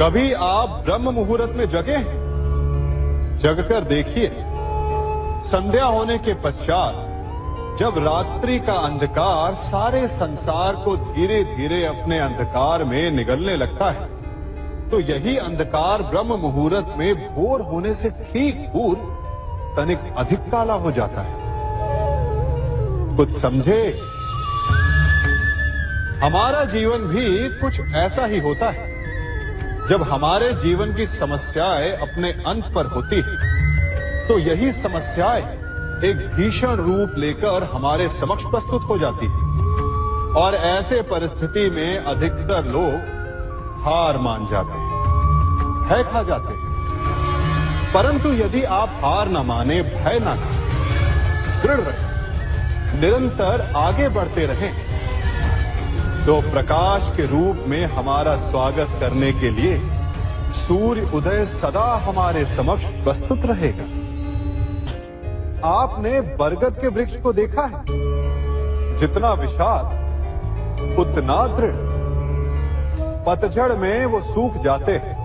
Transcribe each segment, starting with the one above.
कभी आप ब्रह्म मुहूर्त में जगे? जगकर देखिए, संध्या होने के पश्चात जब रात्रि का अंधकार सारे संसार को धीरे धीरे अपने अंधकार में निगलने लगता है, तो यही अंधकार ब्रह्म मुहूर्त में भोर होने से ठीक पूर्व तनिक अधिक काला हो जाता है। कुछ समझे? हमारा जीवन भी कुछ ऐसा ही होता है। जब हमारे जीवन की समस्याएं अपने अंत पर होती है, तो यही समस्याएं एक भीषण रूप लेकर हमारे समक्ष प्रस्तुत हो जाती है और ऐसे परिस्थिति में अधिकतर लोग हार मान जाते हैं, भय खा जाते हैं। परंतु यदि आप हार न माने, भय न खाएं, दृढ़ रहें, निरंतर आगे बढ़ते रहें, तो प्रकाश के रूप में हमारा स्वागत करने के लिए सूर्य उदय सदा हमारे समक्ष प्रस्तुत रहेगा। आपने बरगद के वृक्ष को देखा है? जितना विशाल उतना दृढ़। पतझड़ में वो सूख जाते हैं,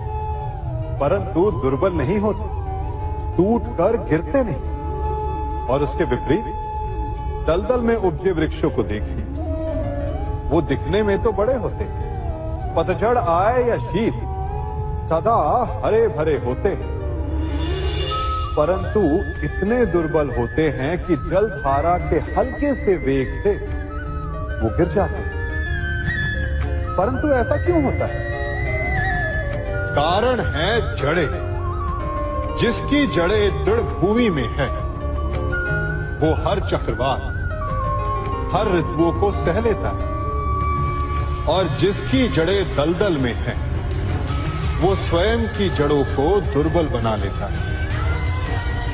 परंतु दुर्बल नहीं होते, टूटकर गिरते नहीं। और उसके विपरीत दलदल में उपजे वृक्षों को देखिए, वो दिखने में तो बड़े होते, पतझड़ आए या शीत सदा हरे भरे होते, परंतु इतने दुर्बल होते हैं कि जलधारा के हल्के से वेग से वो गिर जाते हैं। परंतु ऐसा क्यों होता है? कारण है जड़ें। जिसकी जड़ें दृढ़ भूमि में है, वो हर चक्रवात, हर ऋतुओं को सह लेता है, और जिसकी जड़ें दलदल में है, वो स्वयं की जड़ों को दुर्बल बना लेता है।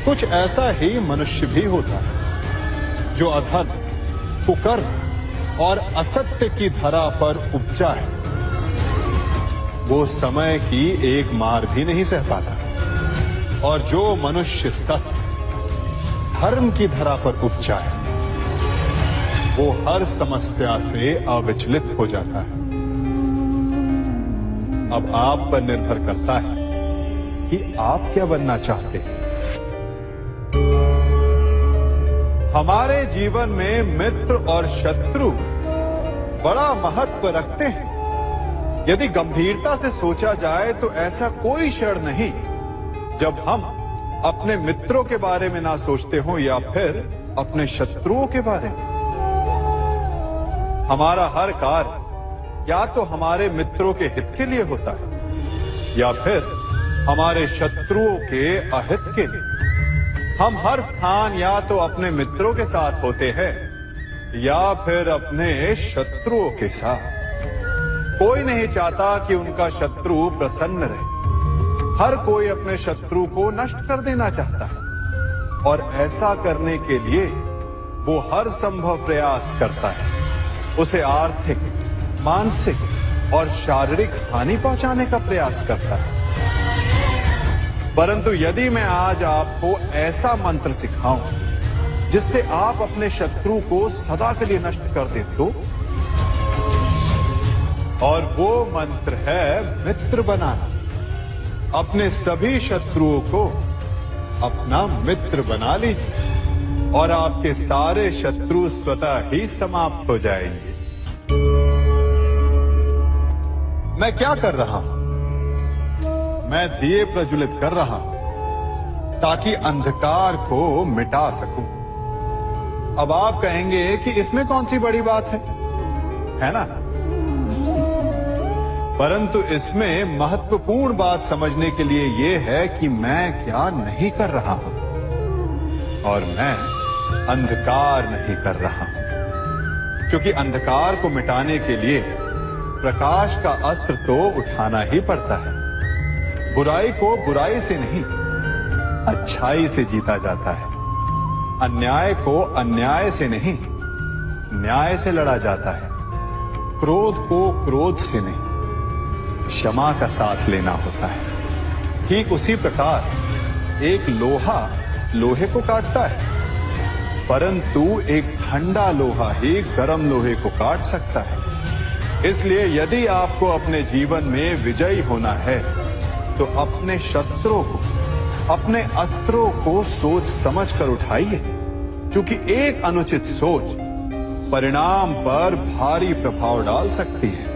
कुछ ऐसा ही मनुष्य भी होता है, जो अधर्म, कुकर्म और असत्य की धरा पर उपजा है। वो समय की एक मार भी नहीं सह पाता, और जो मनुष्य सत्य, धर्म की धरा पर उपजा है, वो हर समस्या से अविचलित हो जाता है। अब आप पर निर्भर करता है कि आप क्या बनना चाहते हैं। हमारे जीवन में मित्र और शत्रु बड़ा महत्व रखते हैं। यदि गंभीरता से सोचा जाए तो ऐसा कोई क्षण नहीं जब हम अपने मित्रों के बारे में ना सोचते हो या फिर अपने शत्रुओं के बारे में। हमारा हर कार्य या तो हमारे मित्रों के हित के लिए होता है या फिर हमारे शत्रुओं के अहित के लिए। हम हर स्थान या तो अपने मित्रों के साथ होते हैं या फिर अपने शत्रुओं के साथ। कोई नहीं चाहता कि उनका शत्रु प्रसन्न रहे। हर कोई अपने शत्रु को नष्ट कर देना चाहता है, और ऐसा करने के लिए वो हर संभव प्रयास करता है। उसे आर्थिक, मानसिक और शारीरिक हानि पहुंचाने का प्रयास करता है। परंतु यदि मैं आज आपको ऐसा मंत्र सिखाऊं जिससे आप अपने शत्रु को सदा के लिए नष्ट कर दें, तो और वो मंत्र है मित्र बनाना। अपने सभी शत्रुओं को अपना मित्र बना लीजिए और आपके सारे शत्रु स्वतः ही समाप्त हो जाएंगे। मैं क्या कर रहा हूं? मैं दिए प्रज्वलित कर रहा हूं ताकि अंधकार को मिटा सकूं। अब आप कहेंगे कि इसमें कौन सी बड़ी बात है ना? परंतु इसमें महत्वपूर्ण बात समझने के लिए यह है कि मैं क्या नहीं कर रहा हूं, और मैं अंधकार नहीं कर रहा हूं। क्योंकि अंधकार को मिटाने के लिए प्रकाश का अस्त्र तो उठाना ही पड़ता है। बुराई को बुराई से नहीं, अच्छाई से जीता जाता है। अन्याय को अन्याय से नहीं, न्याय से लड़ा जाता है। क्रोध को क्रोध से नहीं, क्षमा का साथ लेना होता है। ठीक उसी प्रकार एक लोहा लोहे को काटता है, परंतु एक ठंडा लोहा ही गर्म लोहे को काट सकता है। इसलिए यदि आपको अपने जीवन में विजयी होना है तो अपने शस्त्रों को, अपने अस्त्रों को सोच समझ कर उठाइए, क्योंकि एक अनुचित सोच परिणाम पर भारी प्रभाव डाल सकती है।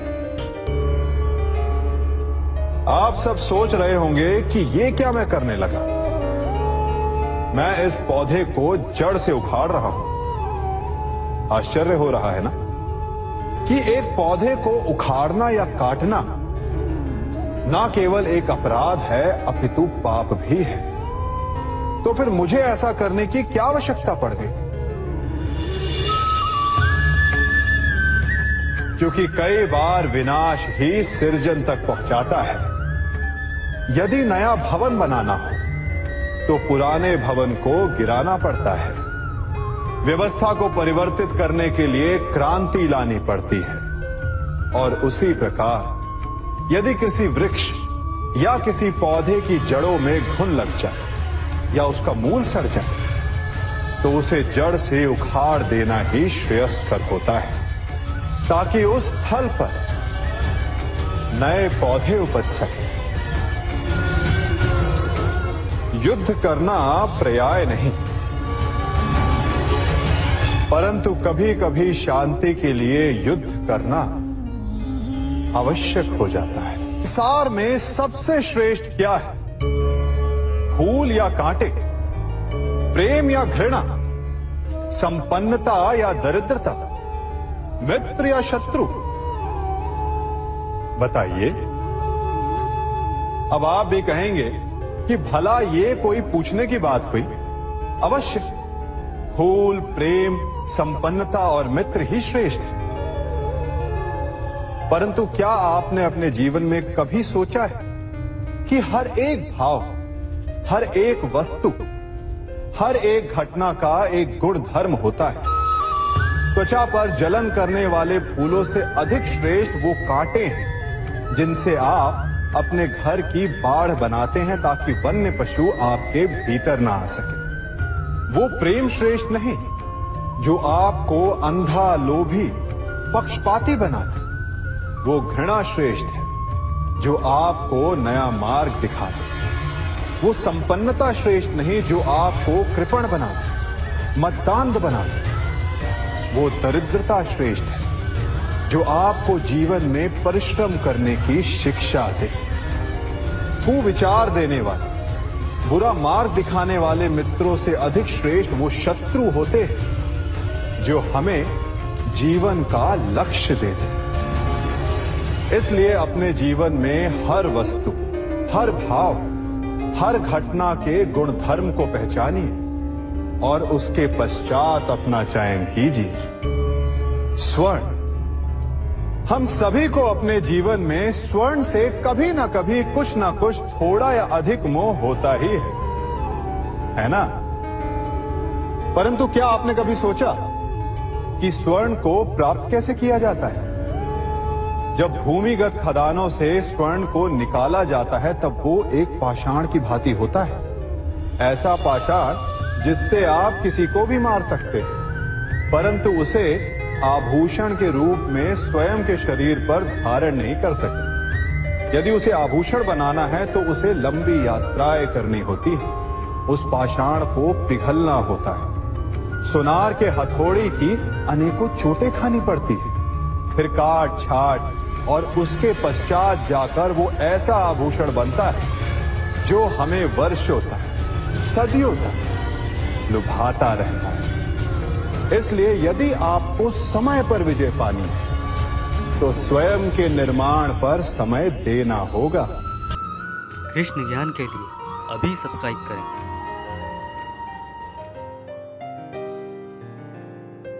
आप सब सोच रहे होंगे कि ये क्या मैं करने लगा। मैं इस पौधे को जड़ से उखाड़ रहा हूं। आश्चर्य हो रहा है ना कि एक पौधे को उखाड़ना या काटना ना केवल एक अपराध है अपितु पाप भी है। तो फिर मुझे ऐसा करने की क्या आवश्यकता पड़ गई? क्योंकि कई बार विनाश ही सृजन तक पहुंचाता है। यदि नया भवन बनाना हो तो पुराने भवन को गिराना पड़ता है। व्यवस्था को परिवर्तित करने के लिए क्रांति लानी पड़ती है। और उसी प्रकार यदि किसी वृक्ष या किसी पौधे की जड़ों में घुन लग जाए या उसका मूल सड़ जाए तो उसे जड़ से उखाड़ देना ही श्रेयस्कर होता है, ताकि उस स्थल पर नए पौधे उपज सके। युद्ध करना पर्याय नहीं, परंतु कभी कभी शांति के लिए युद्ध करना आवश्यक हो जाता है। संसार में सबसे श्रेष्ठ क्या है? फूल या कांटे, प्रेम या घृणा, संपन्नता या दरिद्रता, मित्र या शत्रु? बताइए। अब आप भी कहेंगे कि भला ये कोई पूछने की बात हुई? अवश्य, फूल, प्रेम, संपन्नता और मित्र ही श्रेष्ठ है। परंतु क्या आपने अपने जीवन में कभी सोचा है कि हर एक भाव, हर एक वस्तु, हर एक घटना का एक गुण धर्म होता है? त्वचा पर जलन करने वाले फूलों से अधिक श्रेष्ठ वो कांटे हैं जिनसे आप अपने घर की बाढ़ बनाते हैं ताकि वन्य पशु आपके भीतर ना आ सके। वो प्रेम श्रेष्ठ नहीं जो आपको अंधा, लोभी, पक्षपाती बनाता। वो घृणा श्रेष्ठ है जो आपको नया मार्ग दिखाता। वो संपन्नता श्रेष्ठ नहीं जो आपको कृपण बनाता, मतदान बनाता। वो दरिद्रता श्रेष्ठ है जो आपको जीवन में परिश्रम करने की शिक्षा दे। कुविचार देने वाले, बुरा मार्ग दिखाने वाले मित्रों से अधिक श्रेष्ठ वो शत्रु होते हैं जो हमें जीवन का लक्ष्य देते हैं। इसलिए अपने जीवन में हर वस्तु, हर भाव, हर घटना के गुण धर्म को पहचानिए और उसके पश्चात अपना चयन कीजिए। स्वर्ण, हम सभी को अपने जीवन में स्वर्ण से कभी ना कभी कुछ ना कुछ थोड़ा या अधिक मोह होता ही है ना? परंतु क्या आपने कभी सोचा कि स्वर्ण को प्राप्त कैसे किया जाता है? जब भूमिगत खदानों से स्वर्ण को निकाला जाता है तब वो एक पाषाण की भांति होता है। ऐसा पाषाण जिससे आप किसी को भी मार सकते हैं, परंतु उसे आभूषण के रूप में स्वयं के शरीर पर धारण नहीं कर सकते। यदि उसे आभूषण बनाना है तो उसे लंबी यात्राएं करनी होती है। उस पाषाण को पिघलना होता है। सुनार के हथौड़ी की अनेकों चोटें खानी पड़ती है। फिर काट छाट और उसके पश्चात जाकर वो ऐसा आभूषण बनता है जो हमें वर्षों तक, सदियों तक लुभाता रहता है। इसलिए यदि आपको समय पर विजय पानी है तो स्वयं के निर्माण पर समय देना होगा। कृष्ण ज्ञान के लिए अभी सब्सक्राइब करें।